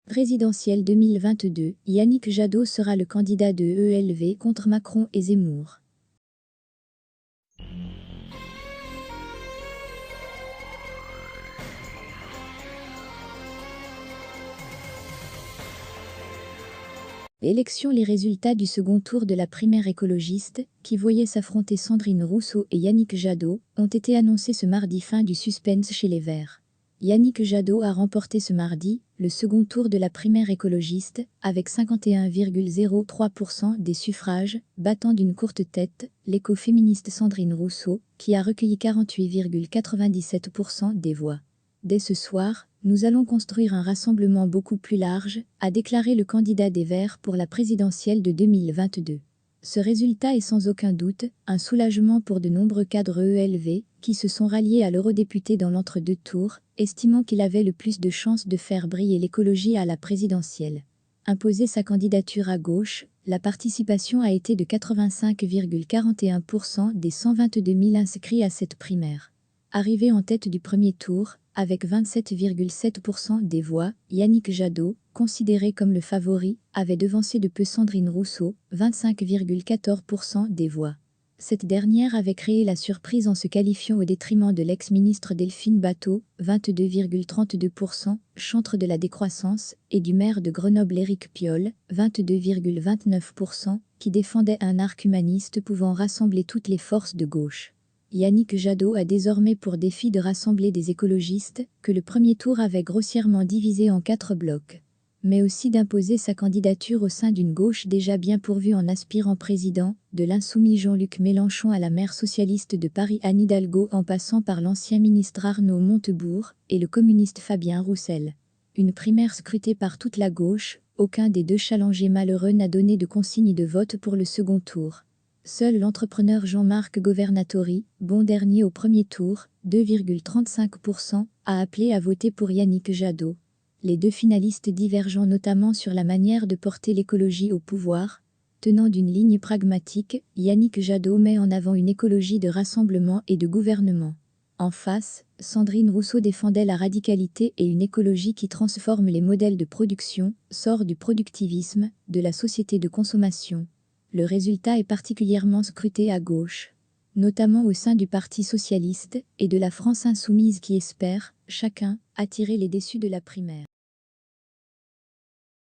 Présidentielle 2022, Yannick Jadot sera le candidat de ELV contre Macron et Zemmour. Élection. Les résultats du second tour de la primaire écologiste, qui voyait s'affronter Sandrine Rousseau et Yannick Jadot, ont été annoncés ce mardi. Fin du suspense chez les Verts. Yannick Jadot a remporté ce mardi le second tour de la primaire écologiste avec 51,03% des suffrages, battant d'une courte tête l'écoféministe Sandrine Rousseau, qui a recueilli 48,97% des voix. Dès ce soir, nous allons construire un rassemblement beaucoup plus large, a déclaré le candidat des Verts pour la présidentielle de 2022. Ce résultat est sans aucun doute un soulagement pour de nombreux cadres ELV qui se sont ralliés à l'eurodéputé dans l'entre-deux tours, estimant qu'il avait le plus de chances de faire briller l'écologie à la présidentielle. Imposer sa candidature à gauche, la participation a été de 85,41% des 122 000 inscrits à cette primaire. Arrivé en tête du premier tour, avec 27,7% des voix, Yannick Jadot, considéré comme le favori, avait devancé de peu Sandrine Rousseau, 25,14% des voix. Cette dernière avait créé la surprise en se qualifiant au détriment de l'ex-ministre Delphine Batho, 22,32%, chantre de la décroissance, et du maire de Grenoble Éric Piolle, 22,29%, qui défendait un arc humaniste pouvant rassembler toutes les forces de gauche. Yannick Jadot a désormais pour défi de rassembler des écologistes que le premier tour avait grossièrement divisés en 4 blocs, mais aussi d'imposer sa candidature au sein d'une gauche déjà bien pourvue en aspirant président, de l'insoumis Jean-Luc Mélenchon à la maire socialiste de Paris Anne Hidalgo en passant par l'ancien ministre Arnaud Montebourg et le communiste Fabien Roussel. Une primaire scrutée par toute la gauche, aucun des deux challengés malheureux n'a donné de consigne de vote pour le second tour. Seul l'entrepreneur Jean-Marc Governatori, bon dernier au premier tour, 2,35%, a appelé à voter pour Yannick Jadot. Les deux finalistes divergent notamment sur la manière de porter l'écologie au pouvoir. Tenant d'une ligne pragmatique, Yannick Jadot met en avant une écologie de rassemblement et de gouvernement. En face, Sandrine Rousseau défendait la radicalité et une écologie qui transforme les modèles de production, sort du productivisme, de la société de consommation. Le résultat est particulièrement scruté à gauche, notamment au sein du Parti socialiste et de la France insoumise qui espère, chacun, attirer les déçus de la primaire.